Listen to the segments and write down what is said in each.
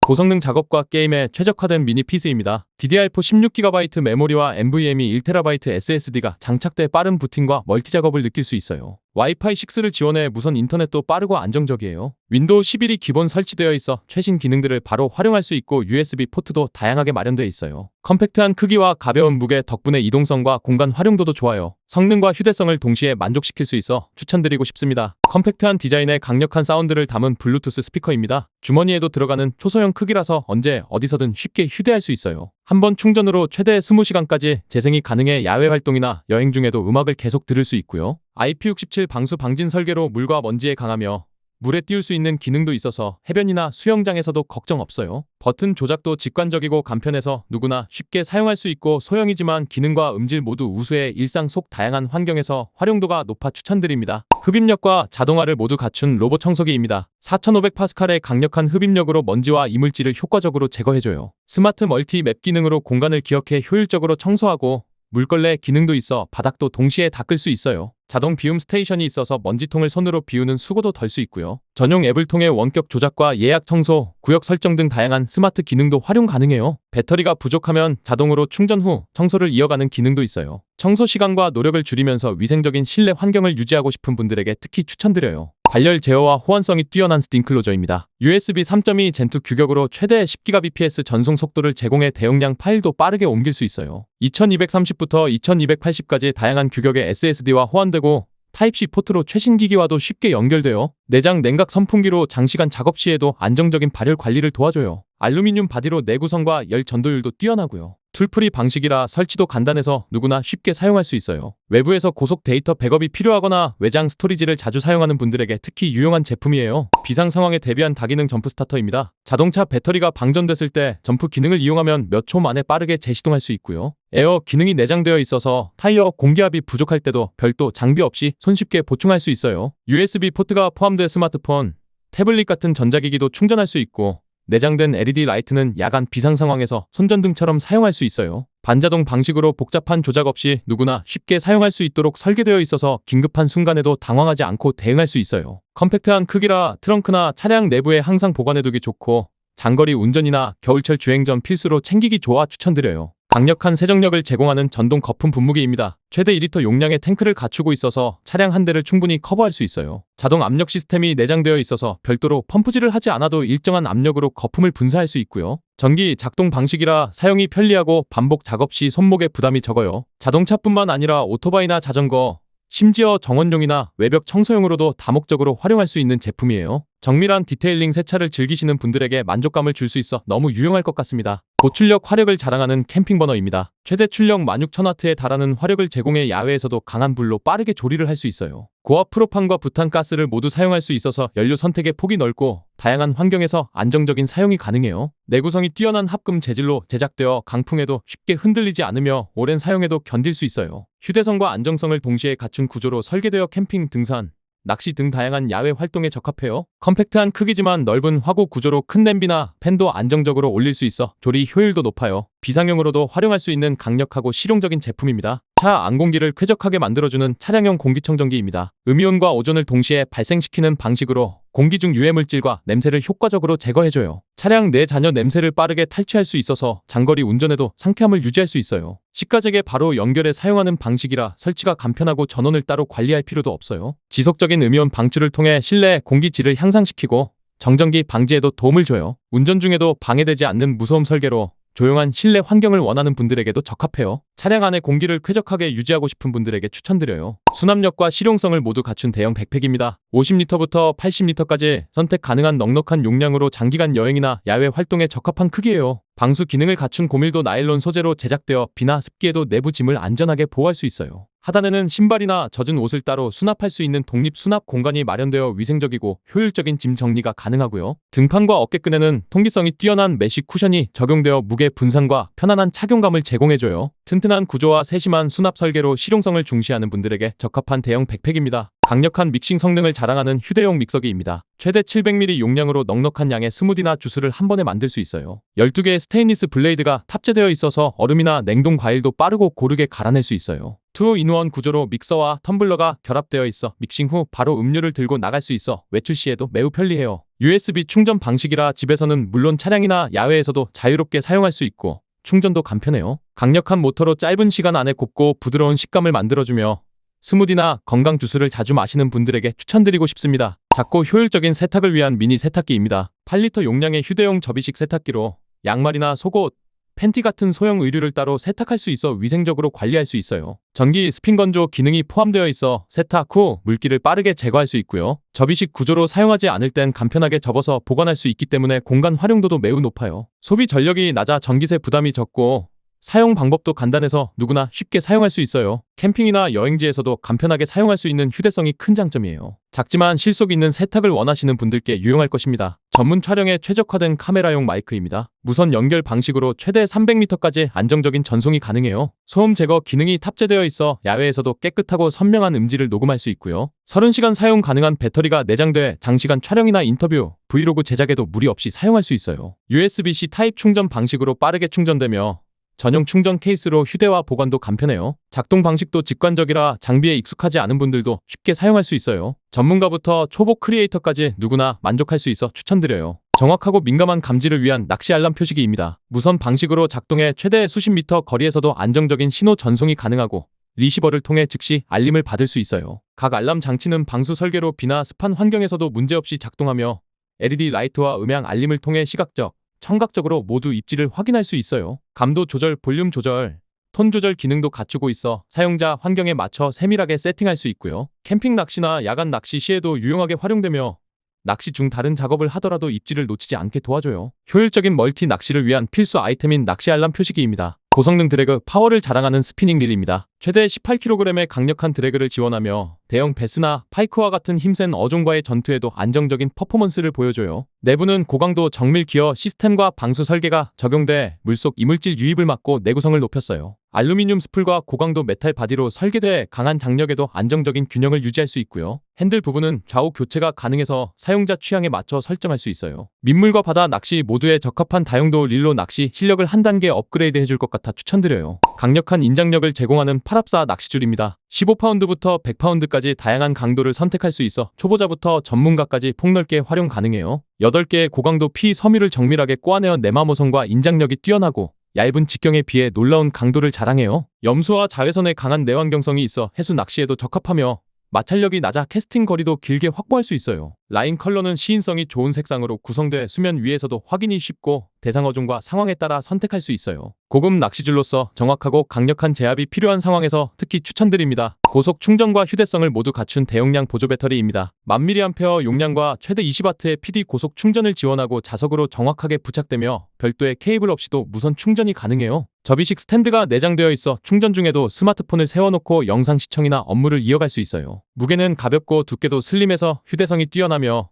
고성능 작업과 게임에 최적화된 미니 PC입니다. DDR4 16GB 메모리와 NVMe 1TB SSD가 장착돼 빠른 부팅과 멀티 작업을 느낄 수 있어요. 와이파이 6를 지원해 무선 인터넷도 빠르고 안정적이에요. 윈도우 11이 기본 설치되어 있어 최신 기능들을 바로 활용할 수 있고 USB 포트도 다양하게 마련되어 있어요. 컴팩트한 크기와 가벼운 무게 덕분에 이동성과 공간 활용도도 좋아요. 성능과 휴대성을 동시에 만족시킬 수 있어 추천드리고 싶습니다. 컴팩트한 디자인에 강력한 사운드를 담은 블루투스 스피커입니다. 주머니에도 들어가는 초소형 크기라서 언제 어디서든 쉽게 휴대할 수 있어요. 한 번 충전으로 최대 20시간까지 재생이 가능해 야외 활동이나 여행 중에도 음악을 계속 들을 수 있고요. IP67 방수 방진 설계로 물과 먼지에 강하며 물에 띄울 수 있는 기능도 있어서 해변이나 수영장에서도 걱정 없어요. 버튼 조작도 직관적이고 간편해서 누구나 쉽게 사용할 수 있고 소형이지만 기능과 음질 모두 우수해 일상 속 다양한 환경에서 활용도가 높아 추천드립니다. 흡입력과 자동화를 모두 갖춘 로봇 청소기입니다. 4500파스칼의 강력한 흡입력으로 먼지와 이물질을 효과적으로 제거해줘요. 스마트 멀티 맵 기능으로 공간을 기억해 효율적으로 청소하고 물걸레 기능도 있어 바닥도 동시에 닦을 수 있어요. 자동 비움 스테이션이 있어서 먼지통을 손으로 비우는 수고도 덜 수 있고요. 전용 앱을 통해 원격 조작과 예약 청소, 구역 설정 등 다양한 스마트 기능도 활용 가능해요. 배터리가 부족하면 자동으로 충전 후 청소를 이어가는 기능도 있어요. 청소 시간과 노력을 줄이면서 위생적인 실내 환경을 유지하고 싶은 분들에게 특히 추천드려요. 발열 제어와 호환성이 뛰어난 스팀클로저입니다. USB 3.2 젠2 규격으로 최대 10Gbps 전송 속도를 제공해 대용량 파일도 빠르게 옮길 수 있어요. 2230부터 2280까지 다양한 규격의 SSD와 호환되고 타입C 포트로 최신 기기와도 쉽게 연결되어 내장 냉각 선풍기로 장시간 작업 시에도 안정적인 발열 관리를 도와줘요. 알루미늄 바디로 내구성과 열 전도율도 뛰어나고요. 툴프리 방식이라 설치도 간단해서 누구나 쉽게 사용할 수 있어요. 외부에서 고속 데이터 백업이 필요하거나 외장 스토리지를 자주 사용하는 분들에게 특히 유용한 제품이에요. 비상 상황에 대비한 다기능 점프 스타터입니다. 자동차 배터리가 방전됐을 때 점프 기능을 이용하면 몇 초 만에 빠르게 재시동할 수 있고요. 에어 기능이 내장되어 있어서 타이어 공기압이 부족할 때도 별도 장비 없이 손쉽게 보충할 수 있어요. USB 포트가 포함된 스마트폰, 태블릿 같은 전자기기도 충전할 수 있고 내장된 LED 라이트는 야간 비상 상황에서 손전등처럼 사용할 수 있어요. 반자동 방식으로 복잡한 조작 없이 누구나 쉽게 사용할 수 있도록 설계되어 있어서 긴급한 순간에도 당황하지 않고 대응할 수 있어요. 컴팩트한 크기라 트렁크나 차량 내부에 항상 보관해두기 좋고 장거리 운전이나 겨울철 주행 전 필수로 챙기기 좋아 추천드려요. 강력한 세정력을 제공하는 전동 거품 분무기입니다. 최대 2리터 용량의 탱크를 갖추고 있어서 차량 한 대를 충분히 커버할 수 있어요. 자동 압력 시스템이 내장되어 있어서 별도로 펌프질을 하지 않아도 일정한 압력으로 거품을 분사할 수 있고요. 전기 작동 방식이라 사용이 편리하고 반복 작업 시 손목에 부담이 적어요. 자동차뿐만 아니라 오토바이나 자전거, 심지어 정원용이나 외벽 청소용으로도 다목적으로 활용할 수 있는 제품이에요. 정밀한 디테일링 세차를 즐기시는 분들에게 만족감을 줄 수 있어 너무 유용할 것 같습니다. 고출력 화력을 자랑하는 캠핑 버너입니다. 최대 출력 16,000W에 달하는 화력을 제공해 야외에서도 강한 불로 빠르게 조리를 할 수 있어요. 고압 프로판과 부탄가스를 모두 사용할 수 있어서 연료 선택의 폭이 넓고 다양한 환경에서 안정적인 사용이 가능해요. 내구성이 뛰어난 합금 재질로 제작되어 강풍에도 쉽게 흔들리지 않으며 오랜 사용에도 견딜 수 있어요. 휴대성과 안정성을 동시에 갖춘 구조로 설계되어 캠핑, 등산, 낚시 등 다양한 야외 활동에 적합해요. 컴팩트한 크기지만 넓은 화구 구조로 큰 냄비나 팬도 안정적으로 올릴 수 있어 조리 효율도 높아요. 비상용으로도 활용할 수 있는 강력하고 실용적인 제품입니다. 차 안공기를 쾌적하게 만들어주는 차량용 공기청정기입니다. 음이온과 오존을 동시에 발생시키는 방식으로 공기 중 유해물질과 냄새를 효과적으로 제거해줘요. 차량 내 잔여 냄새를 빠르게 탈취할 수 있어서 장거리 운전에도 상쾌함을 유지할 수 있어요. 식가잭에 바로 연결해 사용하는 방식이라 설치가 간편하고 전원을 따로 관리할 필요도 없어요. 지속적인 음이온 방출을 통해 실내 공기질을 향상시키고 정전기 방지에도 도움을 줘요. 운전 중에도 방해되지 않는 무소음 설계로 조용한 실내 환경을 원하는 분들에게도 적합해요. 차량 안의 공기를 쾌적하게 유지하고 싶은 분들에게 추천드려요. 수납력과 실용성을 모두 갖춘 대형 백팩입니다. 50리터부터 80리터까지 선택 가능한 넉넉한 용량으로 장기간 여행이나 야외 활동에 적합한 크기예요. 방수 기능을 갖춘 고밀도 나일론 소재로 제작되어 비나 습기에도 내부 짐을 안전하게 보호할 수 있어요. 하단에는 신발이나 젖은 옷을 따로 수납할 수 있는 독립 수납 공간이 마련되어 위생적이고 효율적인 짐 정리가 가능하고요. 등판과 어깨끈에는 통기성이 뛰어난 메쉬 쿠션이 적용되어 무게 분산과 편안한 착용감을 제공해줘요. 튼튼한 구조와 세심한 수납 설계로 실용성을 중시하는 분들에게 적합한 대형 백팩입니다. 강력한 믹싱 성능을 자랑하는 휴대용 믹서기입니다. 최대 700ml 용량으로 넉넉한 양의 스무디나 주스를 한 번에 만들 수 있어요. 12개의 스테인리스 블레이드가 탑재되어 있어서 얼음이나 냉동 과일도 빠르고 고르게 갈아낼 수 있어요. 2-in-1 구조로 믹서와 텀블러가 결합되어 있어 믹싱 후 바로 음료를 들고 나갈 수 있어 외출 시에도 매우 편리해요. USB 충전 방식이라 집에서는 물론 차량이나 야외에서도 자유롭게 사용할 수 있고 충전도 간편해요. 강력한 모터로 짧은 시간 안에 곱고 부드러운 식감을 만들어주며 스무디나 건강 주스를 자주 마시는 분들에게 추천드리고 싶습니다. 작고 효율적인 세탁을 위한 미니 세탁기입니다. 8리터 용량의 휴대용 접이식 세탁기로 양말이나 속옷, 팬티 같은 소형 의류를 따로 세탁할 수 있어 위생적으로 관리할 수 있어요. 전기 스핀 건조 기능이 포함되어 있어 세탁 후 물기를 빠르게 제거할 수 있고요. 접이식 구조로 사용하지 않을 땐 간편하게 접어서 보관할 수 있기 때문에 공간 활용도도 매우 높아요. 소비 전력이 낮아 전기세 부담이 적고 사용 방법도 간단해서 누구나 쉽게 사용할 수 있어요. 캠핑이나 여행지에서도 간편하게 사용할 수 있는 휴대성이 큰 장점이에요. 작지만 실속 있는 세탁을 원하시는 분들께 유용할 것입니다. 전문 촬영에 최적화된 카메라용 마이크입니다. 무선 연결 방식으로 최대 300m까지 안정적인 전송이 가능해요. 소음 제거 기능이 탑재되어 있어 야외에서도 깨끗하고 선명한 음질을 녹음할 수 있고요. 30시간 사용 가능한 배터리가 내장돼 장시간 촬영이나 인터뷰, 브이로그 제작에도 무리 없이 사용할 수 있어요. USB-C 타입 충전 방식으로 빠르게 충전되며 전용 충전 케이스로 휴대와 보관도 간편해요. 작동 방식도 직관적이라 장비에 익숙하지 않은 분들도 쉽게 사용할 수 있어요. 전문가부터 초보 크리에이터까지 누구나 만족할 수 있어 추천드려요. 정확하고 민감한 감지를 위한 낚시 알람 표시기입니다. 무선 방식으로 작동해 최대 수십 미터 거리에서도 안정적인 신호 전송이 가능하고 리시버를 통해 즉시 알림을 받을 수 있어요. 각 알람 장치는 방수 설계로 비나 습한 환경에서도 문제없이 작동하며 LED 라이트와 음향 알림을 통해 시각적, 청각적으로 모두 입지를 확인할 수 있어요. 감도 조절, 볼륨 조절, 톤 조절 기능도 갖추고 있어 사용자 환경에 맞춰 세밀하게 세팅할 수 있고요. 캠핑 낚시나 야간 낚시 시에도 유용하게 활용되며 낚시 중 다른 작업을 하더라도 입지를 놓치지 않게 도와줘요. 효율적인 멀티 낚시를 위한 필수 아이템인 낚시 알람 표시기입니다. 고성능 드래그 파워를 자랑하는 스피닝 릴입니다. 최대 18kg의 강력한 드래그를 지원하며 대형 베스나 파이크와 같은 힘센 어종과의 전투에도 안정적인 퍼포먼스를 보여줘요. 내부는 고강도 정밀 기어 시스템과 방수 설계가 적용돼 물속 이물질 유입을 막고 내구성을 높였어요. 알루미늄 스풀과 고강도 메탈 바디로 설계돼 강한 장력에도 안정적인 균형을 유지할 수 있고요. 핸들 부분은 좌우 교체가 가능해서 사용자 취향에 맞춰 설정할 수 있어요. 민물과 바다 낚시 모두에 적합한 다용도 릴로 낚시 실력을 한 단계 업그레이드 해줄 것 같아 추천드려요. 강력한 인장력을 제공하는 팔합사 낚시줄입니다. 15파운드부터 100파운드까지 다양한 강도를 선택할 수 있어 초보자부터 전문가까지 폭넓게 활용 가능해요. 8개의 고강도 피 섬유를 정밀하게 꼬아내어 내마모성과 인장력이 뛰어나고 얇은 직경에 비해 놀라운 강도를 자랑해요. 염소와 자외선에 강한 내환경성이 있어 해수 낚시에도 적합하며 마찰력이 낮아 캐스팅 거리도 길게 확보할 수 있어요. 라인 컬러는 시인성이 좋은 색상으로 구성돼 수면 위에서도 확인이 쉽고 대상 어종과 상황에 따라 선택할 수 있어요. 고급 낚시줄로서 정확하고 강력한 제압이 필요한 상황에서 특히 추천드립니다. 고속 충전과 휴대성을 모두 갖춘 대용량 보조 배터리입니다. 1000mAh 용량과 최대 20W의 PD 고속 충전을 지원하고 자석으로 정확하게 부착되며 별도의 케이블 없이도 무선 충전이 가능해요. 접이식 스탠드가 내장되어 있어 충전 중에도 스마트폰을 세워놓고 영상 시청이나 업무를 이어갈 수 있어요. 무게는 가볍고 두께도 슬림해서 휴대성이 뛰어나며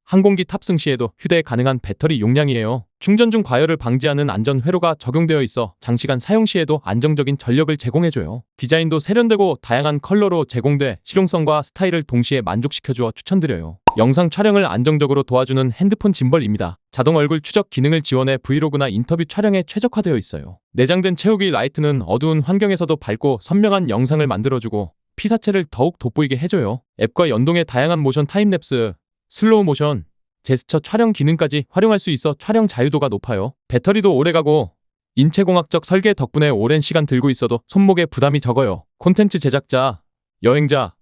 항공기 탑승 시에도 휴대 가능한 배터리 용량이에요. 충전 중 과열을 방지하는 안전 회로가 적용되어 있어 장시간 사용 시에도 안정적인 전력을 제공해줘요. 디자인도 세련되고 다양한 컬러로 제공돼 실용성과 스타일을 동시에 만족시켜주어 추천드려요. 영상 촬영을 안정적으로 도와주는 핸드폰 짐벌입니다. 자동 얼굴 추적 기능을 지원해 브이로그나 인터뷰 촬영에 최적화되어 있어요. 내장된 채우기 라이트는 어두운 환경에서도 밝고 선명한 영상을 만들어주고 피사체를 더욱 돋보이게 해줘요. 앱과 연동해 다양한 모션 타임랩스, 슬로우 모션, 제스처 촬영 기능까지 활용할 수 있어 촬영 자유도가 높아요. 배터리도 오래가고 인체공학적 설계 덕분에 오랜 시간 들고 있어도 손목에 부담이 적어요. 콘텐츠 제작자, 여행자,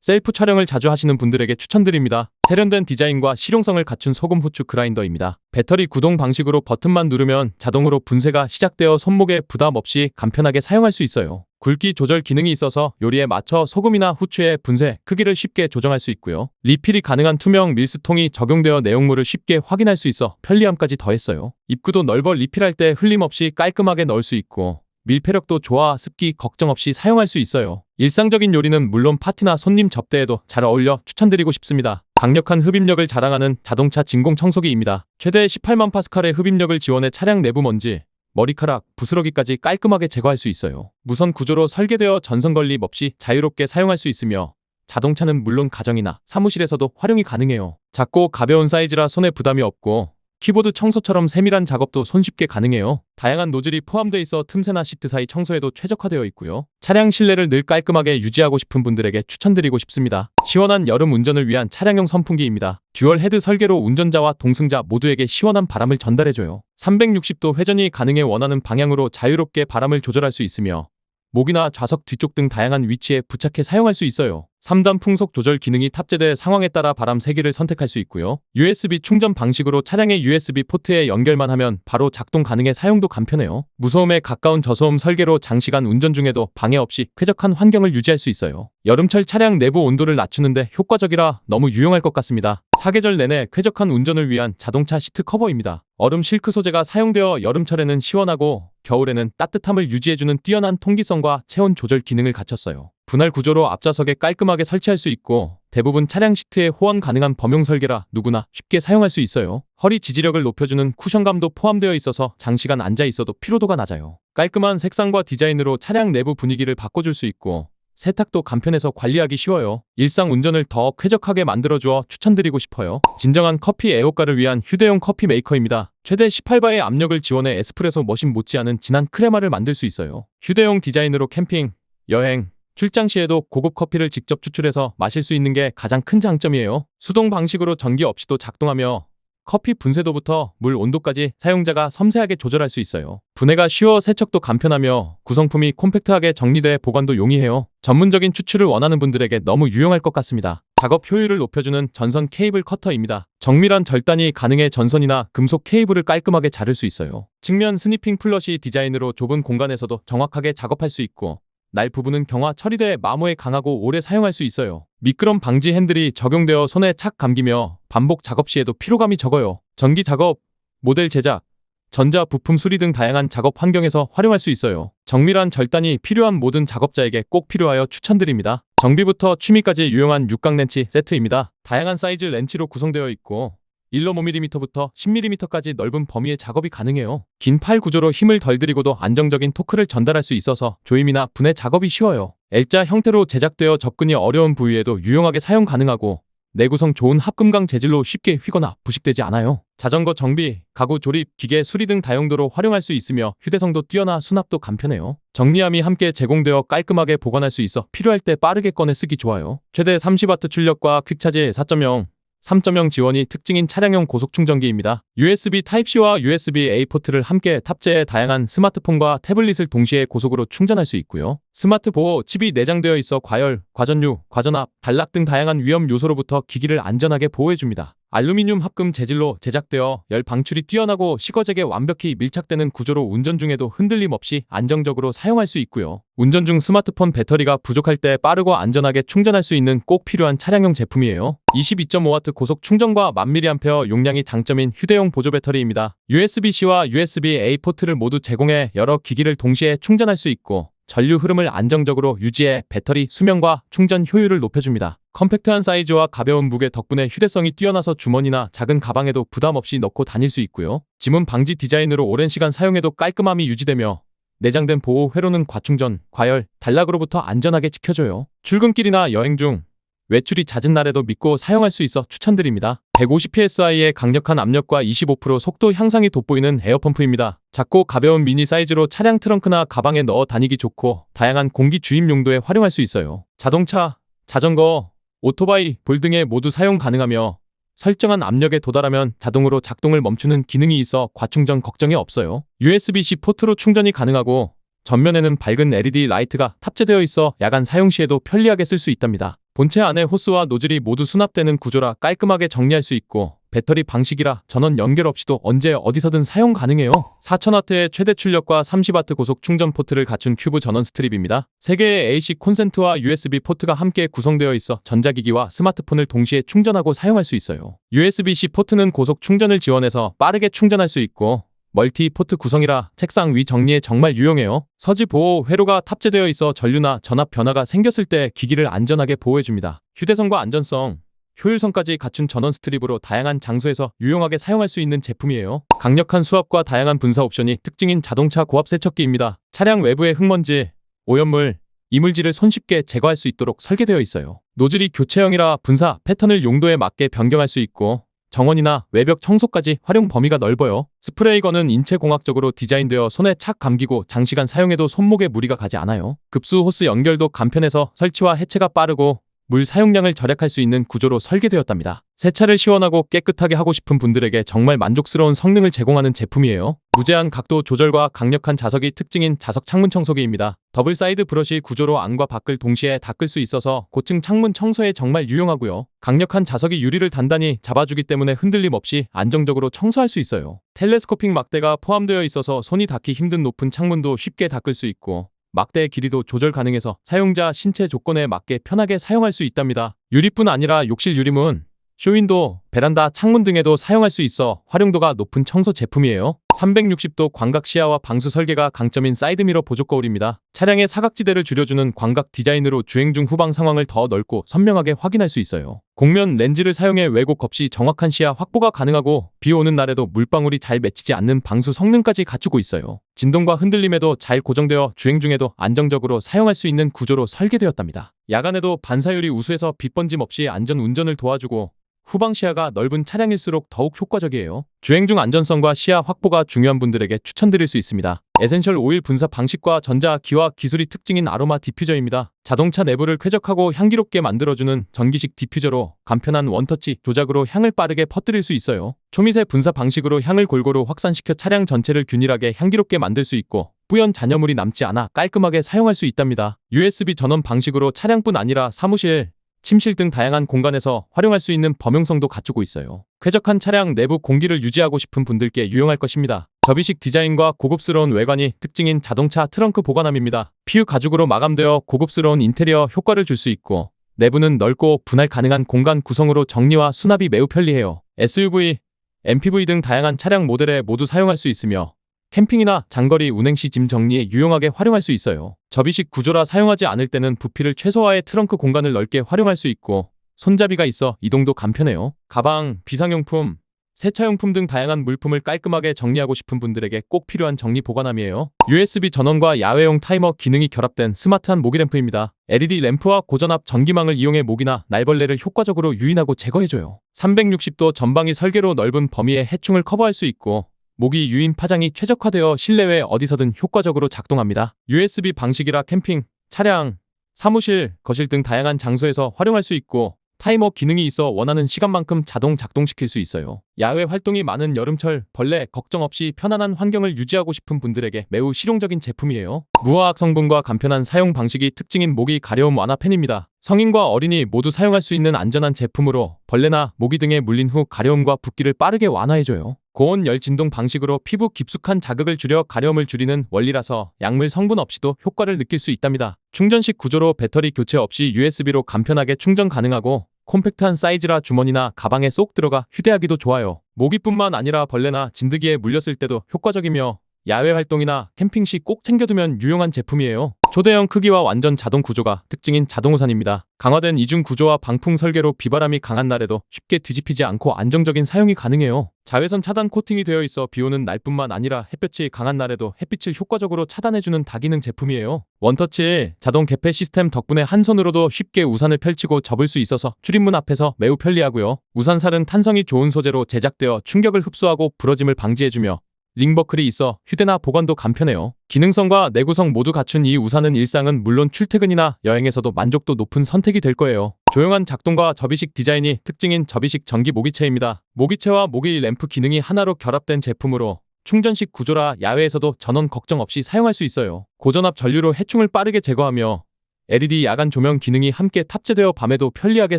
셀프 촬영을 자주 하시는 분들에게 추천드립니다. 세련된 디자인과 실용성을 갖춘 소금 후추 그라인더입니다. 배터리 구동 방식으로 버튼만 누르면 자동으로 분쇄가 시작되어 손목에 부담 없이 간편하게 사용할 수 있어요. 굵기 조절 기능이 있어서 요리에 맞춰 소금이나 후추의 분쇄, 크기를 쉽게 조정할 수 있고요. 리필이 가능한 투명 밀수통이 적용되어 내용물을 쉽게 확인할 수 있어 편리함까지 더했어요. 입구도 넓어 리필할 때 흘림 없이 깔끔하게 넣을 수 있고 밀폐력도 좋아 습기 걱정 없이 사용할 수 있어요. 일상적인 요리는 물론 파티나 손님 접대에도 잘 어울려 추천드리고 싶습니다. 강력한 흡입력을 자랑하는 자동차 진공 청소기입니다. 최대 18만 파스칼의 흡입력을 지원해 차량 내부 먼지, 머리카락, 부스러기까지 깔끔하게 제거할 수 있어요. 무선 구조로 설계되어 전선 건립 없이 자유롭게 사용할 수 있으며 자동차는 물론 가정이나 사무실에서도 활용이 가능해요. 작고 가벼운 사이즈라 손에 부담이 없고 키보드 청소처럼 세밀한 작업도 손쉽게 가능해요. 다양한 노즐이 포함되어 있어 틈새나 시트 사이 청소에도 최적화되어 있고요. 차량 실내를 늘 깔끔하게 유지하고 싶은 분들에게 추천드리고 싶습니다. 시원한 여름 운전을 위한 차량용 선풍기입니다. 듀얼 헤드 설계로 운전자와 동승자 모두에게 시원한 바람을 전달해줘요. 360도 회전이 가능해 원하는 방향으로 자유롭게 바람을 조절할 수 있으며 목이나 좌석 뒤쪽 등 다양한 위치에 부착해 사용할 수 있어요. 3단 풍속 조절 기능이 탑재돼 상황에 따라 바람 세기를 선택할 수 있고요. USB 충전 방식으로 차량의 USB 포트에 연결만 하면 바로 작동 가능해 사용도 간편해요. 무소음에 가까운 저소음 설계로 장시간 운전 중에도 방해 없이 쾌적한 환경을 유지할 수 있어요. 여름철 차량 내부 온도를 낮추는데 효과적이라 너무 유용할 것 같습니다. 사계절 내내 쾌적한 운전을 위한 자동차 시트 커버입니다. 얼음 실크 소재가 사용되어 여름철에는 시원하고 겨울에는 따뜻함을 유지해주는 뛰어난 통기성과 체온 조절 기능을 갖췄어요. 분할 구조로 앞좌석에 깔끔하게 설치할 수 있고 대부분 차량 시트에 호환 가능한 범용 설계라 누구나 쉽게 사용할 수 있어요. 허리 지지력을 높여주는 쿠션감도 포함되어 있어서 장시간 앉아 있어도 피로도가 낮아요. 깔끔한 색상과 디자인으로 차량 내부 분위기를 바꿔줄 수 있고 세탁도 간편해서 관리하기 쉬워요. 일상 운전을 더 쾌적하게 만들어주어 추천드리고 싶어요. 진정한 커피 애호가를 위한 휴대용 커피 메이커입니다. 최대 18바의 압력을 지원해 에스프레소 머신 못지않은 진한 크레마를 만들 수 있어요. 휴대용 디자인으로 캠핑, 여행, 출장 시에도 고급 커피를 직접 추출해서 마실 수 있는 게 가장 큰 장점이에요. 수동 방식으로 전기 없이도 작동하며 커피 분쇄도부터 물 온도까지 사용자가 섬세하게 조절할 수 있어요. 분해가 쉬워 세척도 간편하며 구성품이 콤팩트하게 정리돼 보관도 용이해요. 전문적인 추출을 원하는 분들에게 너무 유용할 것 같습니다. 작업 효율을 높여주는 전선 케이블 커터입니다. 정밀한 절단이 가능해 전선이나 금속 케이블을 깔끔하게 자를 수 있어요. 측면 스니핑 플러시 디자인으로 좁은 공간에서도 정확하게 작업할 수 있고 날 부분은 경화 처리돼 마모에 강하고 오래 사용할 수 있어요. 미끄럼 방지 핸들이 적용되어 손에 착 감기며 반복 작업 시에도 피로감이 적어요. 전기 작업, 모델 제작, 전자 부품 수리 등 다양한 작업 환경에서 활용할 수 있어요. 정밀한 절단이 필요한 모든 작업자에게 꼭 필요하여 추천드립니다. 정비부터 취미까지 유용한 육각 렌치 세트입니다. 다양한 사이즈 렌치로 구성되어 있고 1로 5mm부터 10mm까지 넓은 범위의 작업이 가능해요. 긴 팔 구조로 힘을 덜 들이고도 안정적인 토크를 전달할 수 있어서 조임이나 분해 작업이 쉬워요. L자 형태로 제작되어 접근이 어려운 부위에도 유용하게 사용 가능하고 내구성 좋은 합금강 재질로 쉽게 휘거나 부식되지 않아요. 자전거 정비, 가구 조립, 기계 수리 등 다용도로 활용할 수 있으며 휴대성도 뛰어나 수납도 간편해요. 정리함이 함께 제공되어 깔끔하게 보관할 수 있어 필요할 때 빠르게 꺼내 쓰기 좋아요. 최대 30W 출력과 퀵차지 4.0 3.0 지원이 특징인 차량용 고속충전기입니다. USB Type-C와 USB-A 포트를 함께 탑재해 다양한 스마트폰과 태블릿을 동시에 고속으로 충전할 수 있고요. 스마트 보호 칩이 내장되어 있어 과열, 과전류, 과전압, 단락 등 다양한 위험 요소로부터 기기를 안전하게 보호해줍니다. 알루미늄 합금 재질로 제작되어 열 방출이 뛰어나고 시거잭에 완벽히 밀착되는 구조로 운전 중에도 흔들림 없이 안정적으로 사용할 수 있고요. 운전 중 스마트폰 배터리가 부족할 때 빠르고 안전하게 충전할 수 있는 꼭 필요한 차량용 제품이에요. 22.5W 고속 충전과 1000mAh 용량이 장점인 휴대용 보조 배터리입니다. USB-C와 USB-A 포트를 모두 제공해 여러 기기를 동시에 충전할 수 있고 전류 흐름을 안정적으로 유지해 배터리 수명과 충전 효율을 높여줍니다. 컴팩트한 사이즈와 가벼운 무게 덕분에 휴대성이 뛰어나서 주머니나 작은 가방에도 부담 없이 넣고 다닐 수 있고요. 지문 방지 디자인으로 오랜 시간 사용해도 깔끔함이 유지되며 내장된 보호 회로는 과충전, 과열, 단락으로부터 안전하게 지켜줘요. 출근길이나 여행 중 외출이 잦은 날에도 믿고 사용할 수 있어 추천드립니다. 150psi의 강력한 압력과 25% 속도 향상이 돋보이는 에어펌프입니다. 작고 가벼운 미니 사이즈로 차량 트렁크나 가방에 넣어 다니기 좋고 다양한 공기 주입 용도에 활용할 수 있어요. 자동차, 자전거, 오토바이, 볼 등에 모두 사용 가능하며 설정한 압력에 도달하면 자동으로 작동을 멈추는 기능이 있어 과충전 걱정이 없어요. USB-C 포트로 충전이 가능하고 전면에는 밝은 LED 라이트가 탑재되어 있어 야간 사용 시에도 편리하게 쓸 수 있답니다. 본체 안에 호스와 노즐이 모두 수납되는 구조라 깔끔하게 정리할 수 있고 배터리 방식이라 전원 연결 없이도 언제 어디서든 사용 가능해요. 4000W의 최대 출력과 30W 고속 충전 포트를 갖춘 큐브 전원 스트립입니다. 3개의 AC 콘센트와 USB 포트가 함께 구성되어 있어 전자기기와 스마트폰을 동시에 충전하고 사용할 수 있어요. USB-C 포트는 고속 충전을 지원해서 빠르게 충전할 수 있고 멀티 포트 구성이라 책상 위 정리에 정말 유용해요. 서지 보호 회로가 탑재되어 있어 전류나 전압 변화가 생겼을 때 기기를 안전하게 보호해줍니다. 휴대성과 안전성, 효율성까지 갖춘 전원 스트립으로 다양한 장소에서 유용하게 사용할 수 있는 제품이에요. 강력한 수압과 다양한 분사 옵션이 특징인 자동차 고압 세척기입니다. 차량 외부의 흙먼지, 오염물, 이물질을 손쉽게 제거할 수 있도록 설계되어 있어요. 노즐이 교체형이라 분사 패턴을 용도에 맞게 변경할 수 있고 정원이나 외벽 청소까지 활용 범위가 넓어요. 스프레이건은 인체공학적으로 디자인되어 손에 착 감기고 장시간 사용해도 손목에 무리가 가지 않아요. 급수 호스 연결도 간편해서 설치와 해체가 빠르고 물 사용량을 절약할 수 있는 구조로 설계되었답니다. 세차를 시원하고 깨끗하게 하고 싶은 분들에게 정말 만족스러운 성능을 제공하는 제품이에요. 무제한 각도 조절과 강력한 자석이 특징인 자석 창문 청소기입니다. 더블 사이드 브러쉬 구조로 안과 밖을 동시에 닦을 수 있어서 고층 창문 청소에 정말 유용하고요. 강력한 자석이 유리를 단단히 잡아주기 때문에 흔들림 없이 안정적으로 청소할 수 있어요. 텔레스코픽 막대가 포함되어 있어서 손이 닿기 힘든 높은 창문도 쉽게 닦을 수 있고 막대의 길이도 조절 가능해서 사용자 신체 조건에 맞게 편하게 사용할 수 있답니다. 유리뿐 아니라 욕실 유리문, 쇼윈도, 베란다, 창문 등에도 사용할 수 있어 활용도가 높은 청소 제품이에요. 360도 광각 시야와 방수 설계가 강점인 사이드미러 보조 거울입니다. 차량의 사각지대를 줄여주는 광각 디자인으로 주행 중 후방 상황을 더 넓고 선명하게 확인할 수 있어요. 곡면 렌즈를 사용해 왜곡 없이 정확한 시야 확보가 가능하고 비 오는 날에도 물방울이 잘 맺히지 않는 방수 성능까지 갖추고 있어요. 진동과 흔들림에도 잘 고정되어 주행 중에도 안정적으로 사용할 수 있는 구조로 설계되었답니다. 야간에도 반사율이 우수해서 빛번짐 없이 안전 운전을 도와주고 후방 시야가 넓은 차량일수록 더욱 효과적이에요. 주행 중 안전성과 시야 확보가 중요한 분들에게 추천드릴 수 있습니다. 에센셜 오일 분사 방식과 전자 기화 기술이 특징인 아로마 디퓨저입니다. 자동차 내부를 쾌적하고 향기롭게 만들어주는 전기식 디퓨저로 간편한 원터치 조작으로 향을 빠르게 퍼뜨릴 수 있어요. 초미세 분사 방식으로 향을 골고루 확산시켜 차량 전체를 균일하게 향기롭게 만들 수 있고 뿌연 잔여물이 남지 않아 깔끔하게 사용할 수 있답니다. USB 전원 방식으로 차량뿐 아니라 사무실, 침실 등 다양한 공간에서 활용할 수 있는 범용성도 갖추고 있어요. 쾌적한 차량 내부 공기를 유지하고 싶은 분들께 유용할 것입니다. 접이식 디자인과 고급스러운 외관이 특징인 자동차 트렁크 보관함입니다. PU 가죽으로 마감되어 고급스러운 인테리어 효과를 줄 수 있고 내부는 넓고 분할 가능한 공간 구성으로 정리와 수납이 매우 편리해요. SUV, MPV 등 다양한 차량 모델에 모두 사용할 수 있으며 캠핑이나 장거리 운행 시 짐 정리에 유용하게 활용할 수 있어요. 접이식 구조라 사용하지 않을 때는 부피를 최소화해 트렁크 공간을 넓게 활용할 수 있고 손잡이가 있어 이동도 간편해요. 가방, 비상용품, 세차용품 등 다양한 물품을 깔끔하게 정리하고 싶은 분들에게 꼭 필요한 정리 보관함이에요. USB 전원과 야외용 타이머 기능이 결합된 스마트한 모기 램프입니다. LED 램프와 고전압 전기망을 이용해 모기나 날벌레를 효과적으로 유인하고 제거해줘요. 360도 전방위 설계로 넓은 범위의 해충을 커버할 수 있고 모기 유인 파장이 최적화되어 실내외 어디서든 효과적으로 작동합니다. USB 방식이라 캠핑, 차량, 사무실, 거실 등 다양한 장소에서 활용할 수 있고 타이머 기능이 있어 원하는 시간만큼 자동 작동시킬 수 있어요. 야외 활동이 많은 여름철 벌레 걱정 없이 편안한 환경을 유지하고 싶은 분들에게 매우 실용적인 제품이에요. 무화학 성분과 간편한 사용 방식이 특징인 모기 가려움 완화 팬입니다. 성인과 어린이 모두 사용할 수 있는 안전한 제품으로 벌레나 모기 등에 물린 후 가려움과 붓기를 빠르게 완화해줘요. 고온 열 진동 방식으로 피부 깊숙한 자극을 줄여 가려움을 줄이는 원리라서 약물 성분 없이도 효과를 느낄 수 있답니다. 충전식 구조로 배터리 교체 없이 USB로 간편하게 충전 가능하고 콤팩트한 사이즈라 주머니나 가방에 쏙 들어가 휴대하기도 좋아요. 모기뿐만 아니라 벌레나 진드기에 물렸을 때도 효과적이며 야외 활동이나 캠핑 시 꼭 챙겨두면 유용한 제품이에요. 초대형 크기와 완전 자동 구조가 특징인 자동우산입니다. 강화된 이중 구조와 방풍 설계로 비바람이 강한 날에도 쉽게 뒤집히지 않고 안정적인 사용이 가능해요. 자외선 차단 코팅이 되어 있어 비오는 날뿐만 아니라 햇볕이 강한 날에도 햇빛을 효과적으로 차단해주는 다기능 제품이에요. 원터치 자동 개폐 시스템 덕분에 한 손으로도 쉽게 우산을 펼치고 접을 수 있어서 출입문 앞에서 매우 편리하고요. 우산살은 탄성이 좋은 소재로 제작되어 충격을 흡수하고 부러짐을 방지해주며 링버클이 있어 휴대나 보관도 간편해요. 기능성과 내구성 모두 갖춘 이 우산은 일상은 물론 출퇴근이나 여행에서도 만족도 높은 선택이 될 거예요. 조용한 작동과 접이식 디자인이 특징인 접이식 전기 모기채입니다. 모기채와 모기 램프 기능이 하나로 결합된 제품으로 충전식 구조라 야외에서도 전원 걱정 없이 사용할 수 있어요. 고전압 전류로 해충을 빠르게 제거하며 LED 야간 조명 기능이 함께 탑재되어 밤에도 편리하게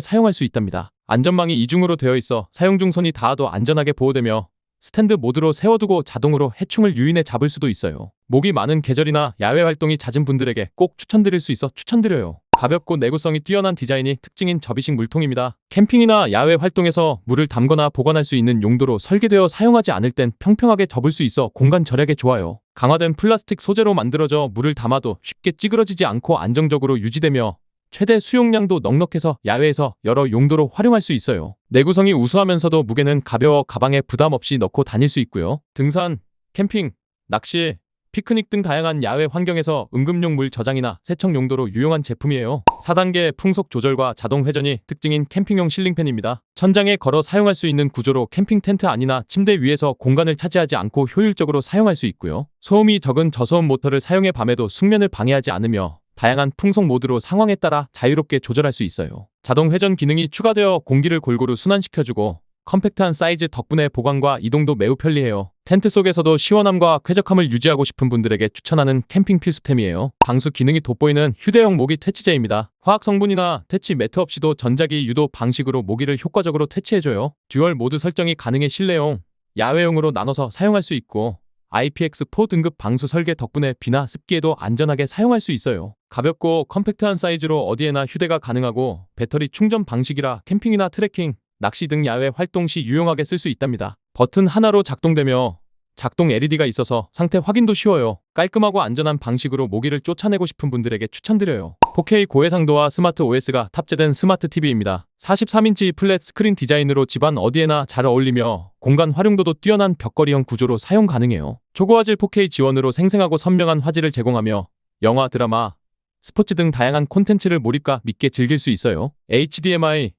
사용할 수 있답니다. 안전망이 이중으로 되어 있어 사용 중 손이 닿아도 안전하게 보호되며 스탠드 모드로 세워두고 자동으로 해충을 유인해 잡을 수도 있어요. 모기 많은 계절이나 야외 활동이 잦은 분들에게 꼭 추천드릴 수 있어 추천드려요. 가볍고 내구성이 뛰어난 디자인이 특징인 접이식 물통입니다. 캠핑이나 야외 활동에서 물을 담거나 보관할 수 있는 용도로 설계되어 사용하지 않을 땐 평평하게 접을 수 있어 공간 절약에 좋아요. 강화된 플라스틱 소재로 만들어져 물을 담아도 쉽게 찌그러지지 않고 안정적으로 유지되며 최대 수용량도 넉넉해서 야외에서 여러 용도로 활용할 수 있어요. 내구성이 우수하면서도 무게는 가벼워 가방에 부담 없이 넣고 다닐 수 있고요. 등산, 캠핑, 낚시, 피크닉 등 다양한 야외 환경에서 응급용 물 저장이나 세척 용도로 유용한 제품이에요. 4단계 풍속 조절과 자동 회전이 특징인 캠핑용 실링팬입니다. 천장에 걸어 사용할 수 있는 구조로 캠핑 텐트 안이나 침대 위에서 공간을 차지하지 않고 효율적으로 사용할 수 있고요. 소음이 적은 저소음 모터를 사용해 밤에도 숙면을 방해하지 않으며 다양한 풍속 모드로 상황에 따라 자유롭게 조절할 수 있어요. 자동 회전 기능이 추가되어 공기를 골고루 순환시켜주고 컴팩트한 사이즈 덕분에 보관과 이동도 매우 편리해요. 텐트 속에서도 시원함과 쾌적함을 유지하고 싶은 분들에게 추천하는 캠핑 필수템이에요. 방수 기능이 돋보이는 휴대용 모기 퇴치제입니다. 화학 성분이나 퇴치 매트 없이도 전자기 유도 방식으로 모기를 효과적으로 퇴치해줘요. 듀얼 모드 설정이 가능해 실내용, 야외용으로 나눠서 사용할 수 있고 IPX4 등급 방수 설계 덕분에 비나 습기에도 안전하게 사용할 수 있어요. 가볍고 컴팩트한 사이즈로 어디에나 휴대가 가능하고 배터리 충전 방식이라 캠핑이나 트레킹, 낚시 등 야외 활동 시 유용하게 쓸 수 있답니다. 버튼 하나로 작동되며 작동 LED가 있어서 상태 확인도 쉬워요. 깔끔하고 안전한 방식으로 모기를 쫓아내고 싶은 분들에게 추천드려요. 4K 고해상도와 스마트 OS가 탑재된 스마트 TV입니다. 43인치 플랫 스크린 디자인으로 집안 어디에나 잘 어울리며 공간 활용도도 뛰어난 벽걸이형 구조로 사용 가능해요. 초고화질 4K 지원으로 생생하고 선명한 화질을 제공하며 영화, 드라마, 스포츠 등 다양한 콘텐츠를 몰입감 있게 즐길 수 있어요. HDMI,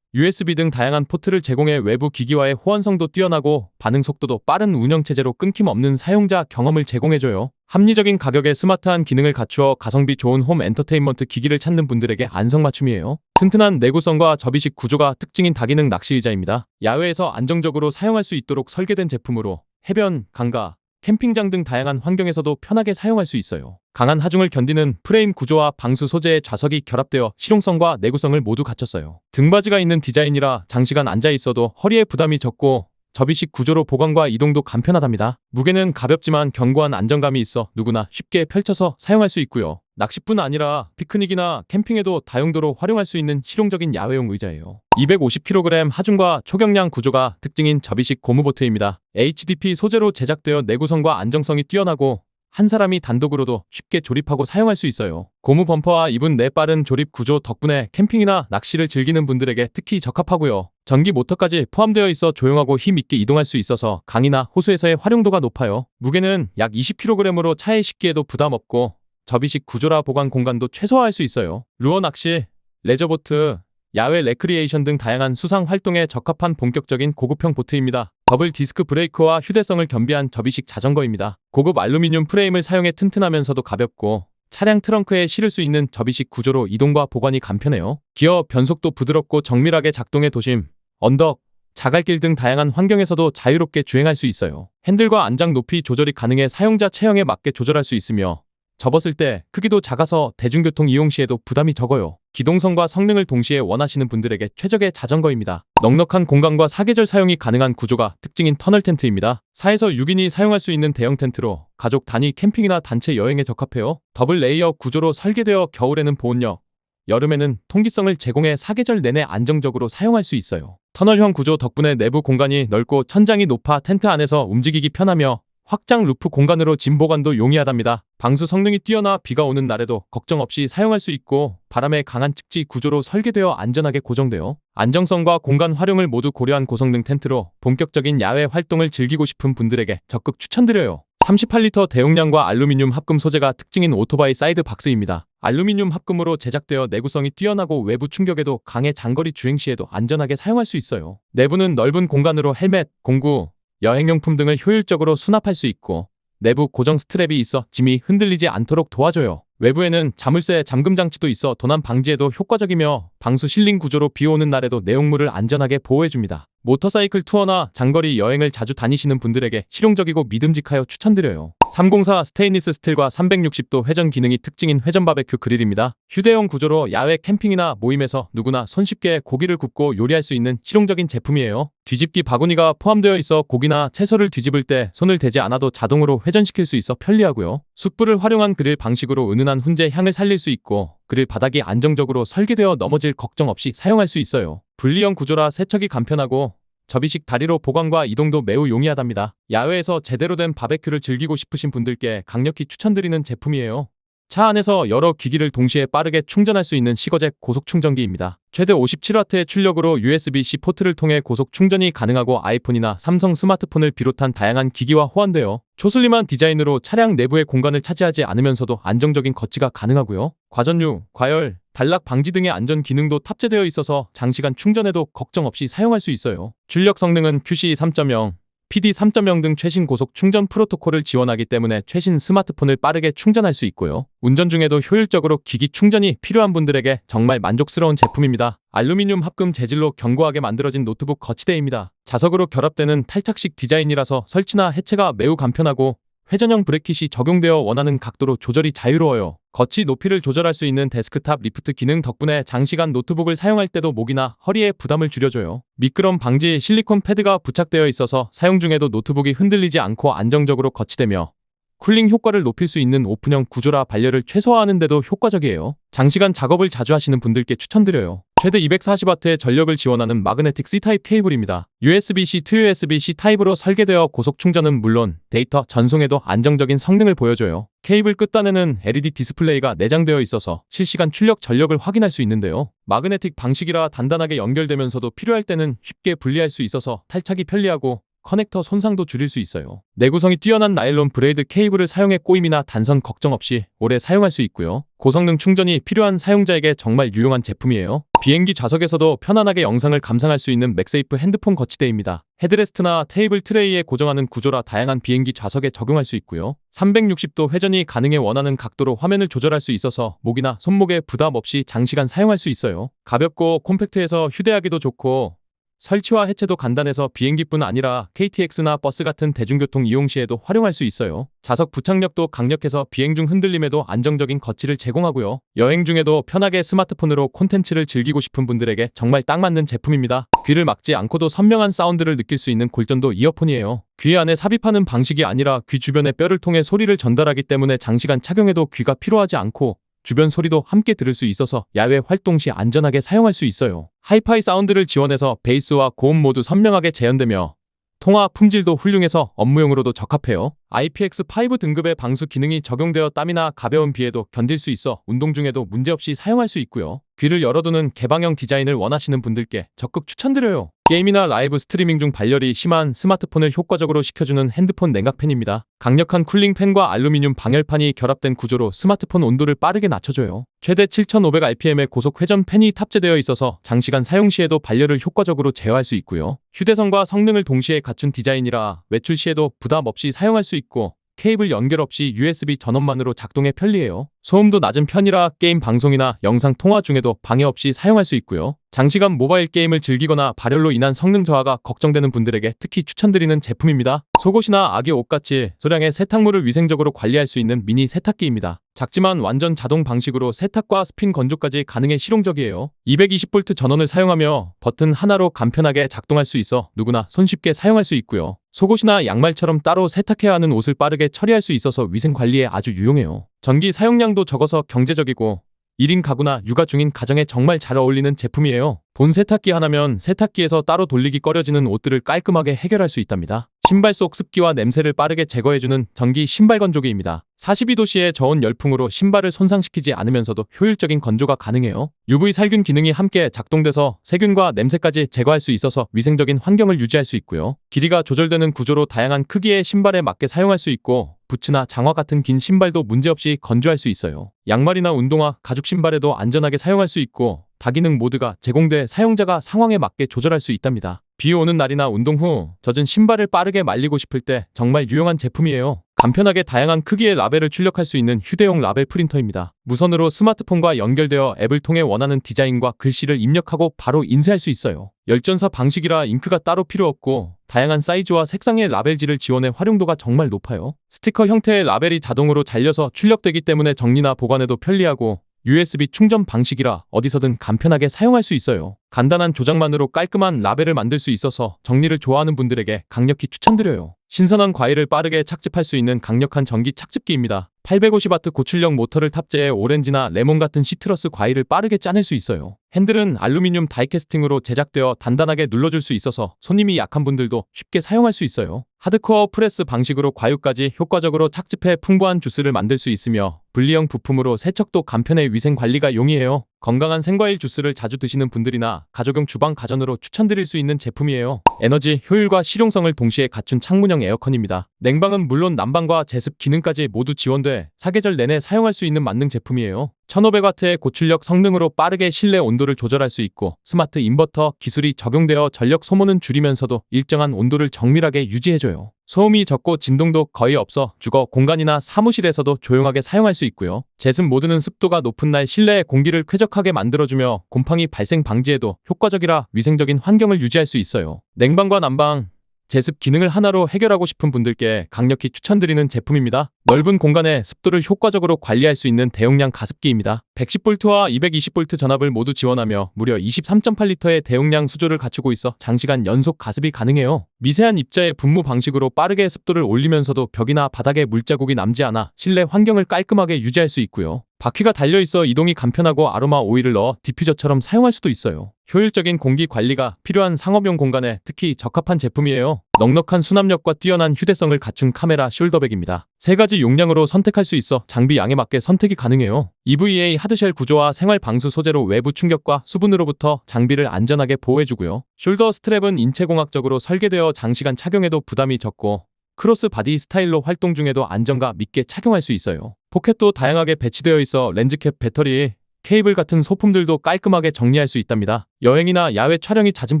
USB 등 다양한 포트를 제공해 외부 기기와의 호환성도 뛰어나고 반응 속도도 빠른 운영체제로 끊김없는 사용자 경험을 제공해줘요. 합리적인 가격에 스마트한 기능을 갖추어 가성비 좋은 홈 엔터테인먼트 기기를 찾는 분들에게 안성맞춤이에요. 튼튼한 내구성과 접이식 구조가 특징인 다기능 낚시 의자입니다. 야외에서 안정적으로 사용할 수 있도록 설계된 제품으로 해변, 강가, 캠핑장 등 다양한 환경에서도 편하게 사용할 수 있어요. 강한 하중을 견디는 프레임 구조와 방수 소재의 좌석이 결합되어 실용성과 내구성을 모두 갖췄어요. 등받이가 있는 디자인이라 장시간 앉아 있어도 허리에 부담이 적고 접이식 구조로 보관과 이동도 간편하답니다. 무게는 가볍지만 견고한 안정감이 있어 누구나 쉽게 펼쳐서 사용할 수 있고요. 낚시뿐 아니라 피크닉이나 캠핑에도 다용도로 활용할 수 있는 실용적인 야외용 의자예요. 250kg 하중과 초경량 구조가 특징인 접이식 고무보트입니다. HDP 소재로 제작되어 내구성과 안정성이 뛰어나고 한 사람이 단독으로도 쉽게 조립하고 사용할 수 있어요. 고무 범퍼와 이분 내 빠른 조립 구조 덕분에 캠핑이나 낚시를 즐기는 분들에게 특히 적합하고요. 전기 모터까지 포함되어 있어 조용하고 힘있게 이동할 수 있어서 강이나 호수에서의 활용도가 높아요. 무게는 약 20kg으로 차에 싣기에도 부담 없고 접이식 구조라 보관 공간도 최소화할 수 있어요. 루어 낚시, 레저보트, 야외 레크리에이션 등 다양한 수상 활동에 적합한 본격적인 고급형 보트입니다. 더블 디스크 브레이크와 휴대성을 겸비한 접이식 자전거입니다. 고급 알루미늄 프레임을 사용해 튼튼하면서도 가볍고 차량 트렁크에 실을 수 있는 접이식 구조로 이동과 보관이 간편해요. 기어 변속도 부드럽고 정밀하게 작동해 도심, 언덕, 자갈길 등 다양한 환경에서도 자유롭게 주행할 수 있어요. 핸들과 안장 높이 조절이 가능해 사용자 체형에 맞게 조절할 수 있으며 접었을 때 크기도 작아서 대중교통 이용 시에도 부담이 적어요. 기동성과 성능을 동시에 원하시는 분들에게 최적의 자전거입니다. 넉넉한 공간과 사계절 사용이 가능한 구조가 특징인 터널 텐트입니다. 4에서 6인이 사용할 수 있는 대형 텐트로 가족 단위 캠핑이나 단체 여행에 적합해요. 더블 레이어 구조로 설계되어 겨울에는 보온력, 여름에는 통기성을 제공해 사계절 내내 안정적으로 사용할 수 있어요. 터널형 구조 덕분에 내부 공간이 넓고 천장이 높아 텐트 안에서 움직이기 편하며 확장 루프 공간으로 짐 보관도 용이하답니다. 방수 성능이 뛰어나 비가 오는 날에도 걱정 없이 사용할 수 있고 바람에 강한 측지 구조로 설계되어 안전하게 고정되어 안정성과 공간 활용을 모두 고려한 고성능 텐트로 본격적인 야외 활동을 즐기고 싶은 분들에게 적극 추천드려요. 38리터 대용량과 알루미늄 합금 소재가 특징인 오토바이 사이드 박스입니다. 알루미늄 합금으로 제작되어 내구성이 뛰어나고 외부 충격에도 강해 장거리 주행 시에도 안전하게 사용할 수 있어요. 내부는 넓은 공간으로 헬멧, 공구, 여행용품 등을 효율적으로 수납할 수 있고 내부 고정 스트랩이 있어 짐이 흔들리지 않도록 도와줘요. 외부에는 자물쇠 잠금 장치도 있어 도난 방지에도 효과적이며 방수 실링 구조로 비 오는 날에도 내용물을 안전하게 보호해줍니다. 모터사이클 투어나 장거리 여행을 자주 다니시는 분들에게 실용적이고 믿음직하여 추천드려요. 304 스테인리스 스틸과 360도 회전 기능이 특징인 회전 바베큐 그릴입니다. 휴대용 구조로 야외 캠핑이나 모임에서 누구나 손쉽게 고기를 굽고 요리할 수 있는 실용적인 제품이에요. 뒤집기 바구니가 포함되어 있어 고기나 채소를 뒤집을 때 손을 대지 않아도 자동으로 회전시킬 수 있어 편리하고요. 숯불을 활용한 그릴 방식으로 은은한 훈제 향을 살릴 수 있고 그릴 바닥이 안정적으로 설계되어 넘어질 걱정 없이 사용할 수 있어요. 분리형 구조라 세척이 간편하고 접이식 다리로 보관과 이동도 매우 용이하답니다. 야외에서 제대로 된 바베큐를 즐기고 싶으신 분들께 강력히 추천드리는 제품이에요. 차 안에서 여러 기기를 동시에 빠르게 충전할 수 있는 시거잭 고속 충전기입니다. 최대 57W의 출력으로 USB-C 포트를 통해 고속 충전이 가능하고 아이폰이나 삼성 스마트폰을 비롯한 다양한 기기와 호환되어 초슬림한 디자인으로 차량 내부의 공간을 차지하지 않으면서도 안정적인 거치가 가능하고요. 과전류, 과열, 단락 방지 등의 안전 기능도 탑재되어 있어서 장시간 충전해도 걱정 없이 사용할 수 있어요. 출력 성능은 QC 3.0, PD 3.0 등 최신 고속 충전 프로토콜을 지원하기 때문에 최신 스마트폰을 빠르게 충전할 수 있고요. 운전 중에도 효율적으로 기기 충전이 필요한 분들에게 정말 만족스러운 제품입니다. 알루미늄 합금 재질로 견고하게 만들어진 노트북 거치대입니다. 자석으로 결합되는 탈착식 디자인이라서 설치나 해체가 매우 간편하고 회전형 브래킷이 적용되어 원하는 각도로 조절이 자유로워요. 거치 높이를 조절할 수 있는 데스크탑 리프트 기능 덕분에 장시간 노트북을 사용할 때도 목이나 허리에 부담을 줄여줘요. 미끄럼 방지 실리콘 패드가 부착되어 있어서 사용 중에도 노트북이 흔들리지 않고 안정적으로 거치되며 쿨링 효과를 높일 수 있는 오픈형 구조라 발열을 최소화하는 데도 효과적이에요. 장시간 작업을 자주 하시는 분들께 추천드려요. 최대 240W의 전력을 지원하는 마그네틱 C타입 케이블입니다. USB-C to USB-C 타입으로 설계되어 고속 충전은 물론 데이터 전송에도 안정적인 성능을 보여줘요. 케이블 끝단에는 LED 디스플레이가 내장되어 있어서 실시간 출력 전력을 확인할 수 있는데요. 마그네틱 방식이라 단단하게 연결되면서도 필요할 때는 쉽게 분리할 수 있어서 탈착이 편리하고 커넥터 손상도 줄일 수 있어요. 내구성이 뛰어난 나일론 브레이드 케이블을 사용해 꼬임이나 단선 걱정 없이 오래 사용할 수 있고요. 고성능 충전이 필요한 사용자에게 정말 유용한 제품이에요. 비행기 좌석에서도 편안하게 영상을 감상할 수 있는 맥세이프 핸드폰 거치대입니다. 헤드레스트나 테이블 트레이에 고정하는 구조라 다양한 비행기 좌석에 적용할 수 있고요. 360도 회전이 가능해 원하는 각도로 화면을 조절할 수 있어서 목이나 손목에 부담 없이 장시간 사용할 수 있어요. 가볍고 콤팩트해서 휴대하기도 좋고 설치와 해체도 간단해서 비행기뿐 아니라 KTX나 버스 같은 대중교통 이용 시에도 활용할 수 있어요. 자석 부착력도 강력해서 비행 중 흔들림에도 안정적인 거치를 제공하고요. 여행 중에도 편하게 스마트폰으로 콘텐츠를 즐기고 싶은 분들에게 정말 딱 맞는 제품입니다. 귀를 막지 않고도 선명한 사운드를 느낄 수 있는 골전도 이어폰이에요. 귀 안에 삽입하는 방식이 아니라 귀 주변의 뼈를 통해 소리를 전달하기 때문에 장시간 착용해도 귀가 피로하지 않고 주변 소리도 함께 들을 수 있어서 야외 활동 시 안전하게 사용할 수 있어요. 하이파이 사운드를 지원해서 베이스와 고음 모두 선명하게 재현되며 통화 품질도 훌륭해서 업무용으로도 적합해요. IPX5 등급의 방수 기능이 적용되어 땀이나 가벼운 비에도 견딜 수 있어 운동 중에도 문제없이 사용할 수 있고요. 귀를 열어두는 개방형 디자인을 원하시는 분들께 적극 추천드려요. 게임이나 라이브 스트리밍 중 발열이 심한 스마트폰을 효과적으로 식혀주는 핸드폰 냉각팬입니다. 강력한 쿨링팬과 알루미늄 방열판이 결합된 구조로 스마트폰 온도를 빠르게 낮춰줘요. 최대 7500rpm의 고속 회전 팬이 탑재되어 있어서 장시간 사용 시에도 발열을 효과적으로 제어할 수 있고요. 휴대성과 성능을 동시에 갖춘 디자인이라 외출 시에도 부담 없이 사용할 수 있고 케이블 연결 없이 USB 전원만으로 작동에 편리해요. 소음도 낮은 편이라 게임 방송이나 영상 통화 중에도 방해 없이 사용할 수 있고요. 장시간 모바일 게임을 즐기거나 발열로 인한 성능 저하가 걱정되는 분들에게 특히 추천드리는 제품입니다. 속옷이나 아기 옷같이 소량의 세탁물을 위생적으로 관리할 수 있는 미니 세탁기입니다. 작지만 완전 자동 방식으로 세탁과 스핀 건조까지 가능해 실용적이에요. 220V 전원을 사용하며 버튼 하나로 간편하게 작동할 수 있어 누구나 손쉽게 사용할 수 있고요. 속옷이나 양말처럼 따로 세탁해야 하는 옷을 빠르게 처리할 수 있어서 위생 관리에 아주 유용해요. 전기 사용량도 적어서 경제적이고 1인 가구나 육아 중인 가정에 정말 잘 어울리는 제품이에요. 본 세탁기 하나면 세탁기에서 따로 돌리기 꺼려지는 옷들을 깔끔하게 해결할 수 있답니다. 신발 속 습기와 냄새를 빠르게 제거해주는 전기 신발 건조기입니다. 42도씨의 저온 열풍으로 신발을 손상시키지 않으면서도 효율적인 건조가 가능해요. UV 살균 기능이 함께 작동돼서 세균과 냄새까지 제거할 수 있어서 위생적인 환경을 유지할 수 있고요. 길이가 조절되는 구조로 다양한 크기의 신발에 맞게 사용할 수 있고 부츠나 장화 같은 긴 신발도 문제없이 건조할 수 있어요. 양말이나 운동화, 가죽 신발에도 안전하게 사용할 수 있고 다기능 모드가 제공돼 사용자가 상황에 맞게 조절할 수 있답니다. 비 오는 날이나 운동 후 젖은 신발을 빠르게 말리고 싶을 때 정말 유용한 제품이에요. 간편하게 다양한 크기의 라벨을 출력할 수 있는 휴대용 라벨 프린터입니다. 무선으로 스마트폰과 연결되어 앱을 통해 원하는 디자인과 글씨를 입력하고 바로 인쇄할 수 있어요. 열전사 방식이라 잉크가 따로 필요 없고 다양한 사이즈와 색상의 라벨지를 지원해 활용도가 정말 높아요. 스티커 형태의 라벨이 자동으로 잘려서 출력되기 때문에 정리나 보관에도 편리하고 USB 충전 방식이라 어디서든 간편하게 사용할 수 있어요. 간단한 조작만으로 깔끔한 라벨을 만들 수 있어서 정리를 좋아하는 분들에게 강력히 추천드려요. 신선한 과일을 빠르게 착즙할 수 있는 강력한 전기 착즙기입니다. 850W 고출력 모터를 탑재해 오렌지나 레몬 같은 시트러스 과일을 빠르게 짜낼 수 있어요. 핸들은 알루미늄 다이캐스팅으로 제작되어 단단하게 눌러줄 수 있어서 손님이 약한 분들도 쉽게 사용할 수 있어요. 하드코어 프레스 방식으로 과육까지 효과적으로 착즙해 풍부한 주스를 만들 수 있으며 분리형 부품으로 세척도 간편해 위생 관리가 용이해요. 건강한 생과일 주스를 자주 드시는 분들이나 가족용 주방 가전으로 추천드릴 수 있는 제품이에요. 에너지, 효율과 실용성을 동시에 갖춘 창문형 에어컨입니다. 냉방은 물론 난방과 제습 기능까지 모두 지원돼 사계절 내내 사용할 수 있는 만능 제품이에요. 1500W의 고출력 성능으로 빠르게 실내 온도를 조절할 수 있고 스마트 인버터 기술이 적용되어 전력 소모는 줄이면서도 일정한 온도를 정밀하게 유지해줘요. 소음이 적고 진동도 거의 없어 주거 공간이나 사무실에서도 조용하게 사용할 수 있고요. 제습 모드는 습도가 높은 날 실내의 공기를 쾌적하게 만들어주며 곰팡이 발생 방지에도 효과적이라 위생적인 환경을 유지할 수 있어요. 냉방과 난방, 제습 기능을 하나로 해결하고 싶은 분들께 강력히 추천드리는 제품입니다. 넓은 공간에 습도를 효과적으로 관리할 수 있는 대용량 가습기입니다. 110V와 220V 전압을 모두 지원하며 무려 23.8L의 대용량 수조를 갖추고 있어 장시간 연속 가습이 가능해요. 미세한 입자의 분무 방식으로 빠르게 습도를 올리면서도 벽이나 바닥에 물자국이 남지 않아 실내 환경을 깔끔하게 유지할 수 있고요. 바퀴가 달려있어 이동이 간편하고 아로마 오일을 넣어 디퓨저처럼 사용할 수도 있어요. 효율적인 공기 관리가 필요한 상업용 공간에 특히 적합한 제품이에요. 넉넉한 수납력과 뛰어난 휴대성을 갖춘 카메라 숄더백입니다. 3가지 용량으로 선택할 수 있어 장비 양에 맞게 선택이 가능해요. EVA 하드쉘 구조와 생활 방수 소재로 외부 충격과 수분으로부터 장비를 안전하게 보호해주고요. 숄더 스트랩은 인체공학적으로 설계되어 장시간 착용해도 부담이 적고 크로스 바디 스타일로 활동 중에도 안정감 있게 착용할 수 있어요. 포켓도 다양하게 배치되어 있어 렌즈캡, 배터리, 케이블 같은 소품들도 깔끔하게 정리할 수 있답니다. 여행이나 야외 촬영이 잦은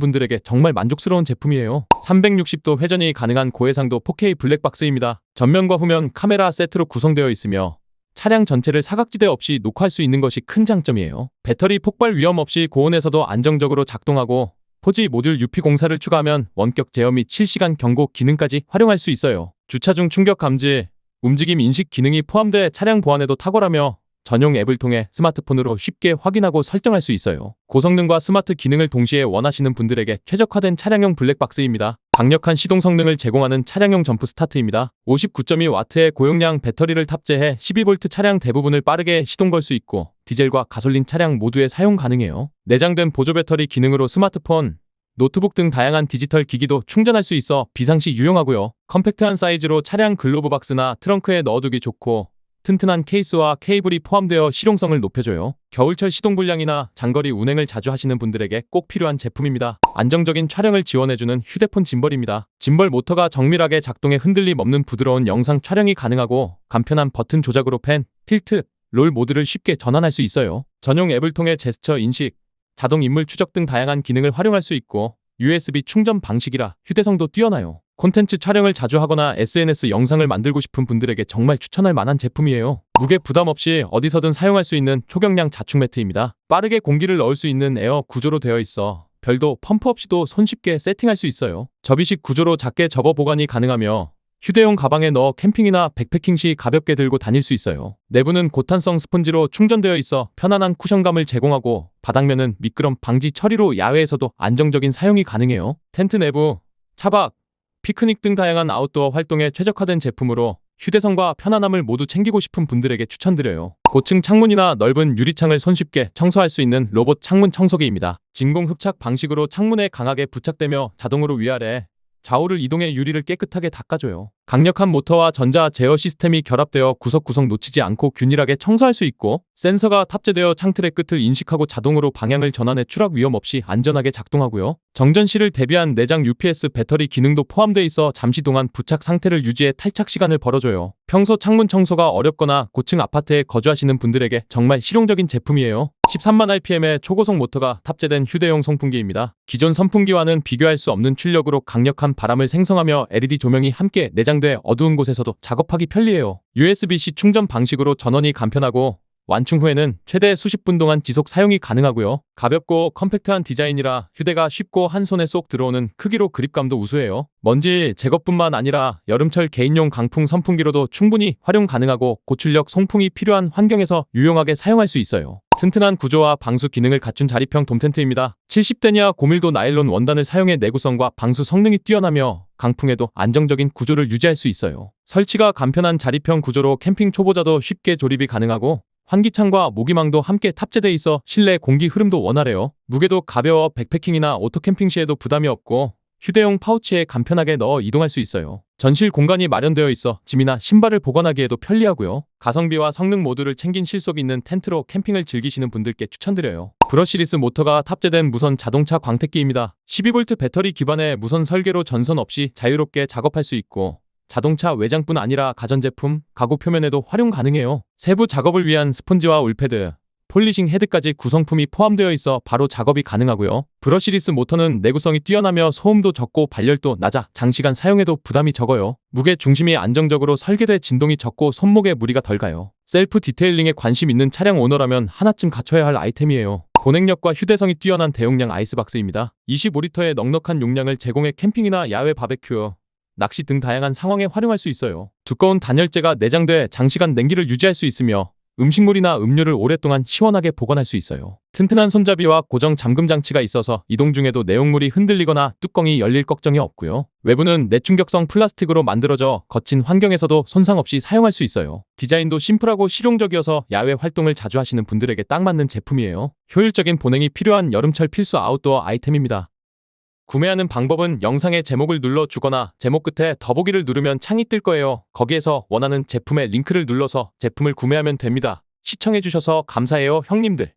분들에게 정말 만족스러운 제품이에요. 360도 회전이 가능한 고해상도 4K 블랙박스입니다. 전면과 후면 카메라 세트로 구성되어 있으며 차량 전체를 사각지대 없이 녹화할 수 있는 것이 큰 장점이에요. 배터리 폭발 위험 없이 고온에서도 안정적으로 작동하고 포지 모듈 UP 공사를 추가하면 원격 제어 및 실시간 경고 기능까지 활용할 수 있어요. 주차 중 충격 감지, 움직임 인식 기능이 포함돼 차량 보안에도 탁월하며 전용 앱을 통해 스마트폰으로 쉽게 확인하고 설정할 수 있어요. 고성능과 스마트 기능을 동시에 원하시는 분들에게 최적화된 차량용 블랙박스입니다. 강력한 시동 성능을 제공하는 차량용 점프 스타트입니다. 59.2W의 고용량 배터리를 탑재해 12V 차량 대부분을 빠르게 시동 걸 수 있고 디젤과 가솔린 차량 모두에 사용 가능해요. 내장된 보조 배터리 기능으로 스마트폰, 노트북 등 다양한 디지털 기기도 충전할 수 있어 비상시 유용하고요. 컴팩트한 사이즈로 차량 글로브 박스나 트렁크에 넣어두기 좋고 튼튼한 케이스와 케이블이 포함되어 실용성을 높여줘요. 겨울철 시동 불량이나 장거리 운행을 자주 하시는 분들에게 꼭 필요한 제품입니다. 안정적인 촬영을 지원해주는 휴대폰 짐벌입니다. 짐벌 모터가 정밀하게 작동해 흔들림 없는 부드러운 영상 촬영이 가능하고 간편한 버튼 조작으로 팬, 틸트, 롤 모드를 쉽게 전환할 수 있어요. 전용 앱을 통해 제스처 인식, 자동 인물 추적 등 다양한 기능을 활용할 수 있고 USB 충전 방식이라 휴대성도 뛰어나요. 콘텐츠 촬영을 자주 하거나 SNS 영상을 만들고 싶은 분들에게 정말 추천할 만한 제품이에요. 무게 부담 없이 어디서든 사용할 수 있는 초경량 자축 매트입니다. 빠르게 공기를 넣을 수 있는 에어 구조로 되어 있어 별도 펌프 없이도 손쉽게 세팅할 수 있어요. 접이식 구조로 작게 접어 보관이 가능하며 휴대용 가방에 넣어 캠핑이나 백패킹 시 가볍게 들고 다닐 수 있어요. 내부는 고탄성 스펀지로 충전되어 있어 편안한 쿠션감을 제공하고 바닥면은 미끄럼 방지 처리로 야외에서도 안정적인 사용이 가능해요. 텐트 내부, 차박, 피크닉 등 다양한 아웃도어 활동에 최적화된 제품으로 휴대성과 편안함을 모두 챙기고 싶은 분들에게 추천드려요. 고층 창문이나 넓은 유리창을 손쉽게 청소할 수 있는 로봇 창문 청소기입니다. 진공 흡착 방식으로 창문에 강하게 부착되며 자동으로 위아래, 좌우를 이동해 유리를 깨끗하게 닦아줘요. 강력한 모터와 전자 제어 시스템이 결합되어 구석구석 놓치지 않고 균일하게 청소할 수 있고 센서가 탑재되어 창틀의 끝을 인식하고 자동으로 방향을 전환해 추락 위험 없이 안전하게 작동하고요. 정전 시를 대비한 내장 UPS 배터리 기능도 포함되어 있어 잠시 동안 부착 상태를 유지해 탈착 시간을 벌어줘요. 평소 창문 청소가 어렵거나 고층 아파트에 거주하시는 분들에게 정말 실용적인 제품이에요. 13만 rpm의 초고속 모터가 탑재된 휴대용 송풍기입니다. 기존 선풍기와는 비교할 수 없는 출력으로 강력한 바람을 생성하며 LED 조명이 함께 내장돼 어두운 곳에서도 작업하기 편리해요. USB-C 충전 방식으로 전원이 간편하고 완충 후에는 최대 수십 분 동안 지속 사용이 가능하고요. 가볍고 컴팩트한 디자인이라 휴대가 쉽고 한 손에 쏙 들어오는 크기로 그립감도 우수해요. 먼지 제거뿐만 아니라 여름철 개인용 강풍 선풍기로도 충분히 활용 가능하고 고출력 송풍이 필요한 환경에서 유용하게 사용할 수 있어요. 튼튼한 구조와 방수 기능을 갖춘 자립형 돔텐트입니다. 70데니아 고밀도 나일론 원단을 사용해 내구성과 방수 성능이 뛰어나며 강풍에도 안정적인 구조를 유지할 수 있어요. 설치가 간편한 자립형 구조로 캠핑 초보자도 쉽게 조립이 가능하고 환기창과 모기망도 함께 탑재돼 있어 실내 공기 흐름도 원활해요. 무게도 가벼워 백패킹이나 오토캠핑 시에도 부담이 없고 휴대용 파우치에 간편하게 넣어 이동할 수 있어요. 전실 공간이 마련되어 있어 짐이나 신발을 보관하기에도 편리하고요. 가성비와 성능 모두를 챙긴 실속 있는 텐트로 캠핑을 즐기시는 분들께 추천드려요. 브러시리스 모터가 탑재된 무선 자동차 광택기입니다. 12V 배터리 기반의 무선 설계로 전선 없이 자유롭게 작업할 수 있고 자동차 외장뿐 아니라 가전제품, 가구 표면에도 활용 가능해요. 세부 작업을 위한 스펀지와 울패드, 폴리싱 헤드까지 구성품이 포함되어 있어 바로 작업이 가능하고요. 브러시리스 모터는 내구성이 뛰어나며 소음도 적고 발열도 낮아 장시간 사용해도 부담이 적어요. 무게 중심이 안정적으로 설계돼 진동이 적고 손목에 무리가 덜 가요. 셀프 디테일링에 관심 있는 차량 오너라면 하나쯤 갖춰야 할 아이템이에요. 보냉력과 휴대성이 뛰어난 대용량 아이스박스입니다. 25리터의 넉넉한 용량을 제공해 캠핑이나 야외 바베큐, 낚시 등 다양한 상황에 활용할 수 있어요. 두꺼운 단열재가 내장돼 장시간 냉기를 유지할 수 있으며 음식물이나 음료를 오랫동안 시원하게 보관할 수 있어요. 튼튼한 손잡이와 고정 잠금 장치가 있어서 이동 중에도 내용물이 흔들리거나 뚜껑이 열릴 걱정이 없고요. 외부는 내충격성 플라스틱으로 만들어져 거친 환경에서도 손상 없이 사용할 수 있어요. 디자인도 심플하고 실용적이어서 야외 활동을 자주 하시는 분들에게 딱 맞는 제품이에요. 효율적인 보냉이 필요한 여름철 필수 아웃도어 아이템입니다. 구매하는 방법은 영상의 제목을 눌러주거나 제목 끝에 더보기를 누르면 창이 뜰 거예요. 거기에서 원하는 제품의 링크를 눌러서 제품을 구매하면 됩니다. 시청해주셔서 감사해요, 형님들.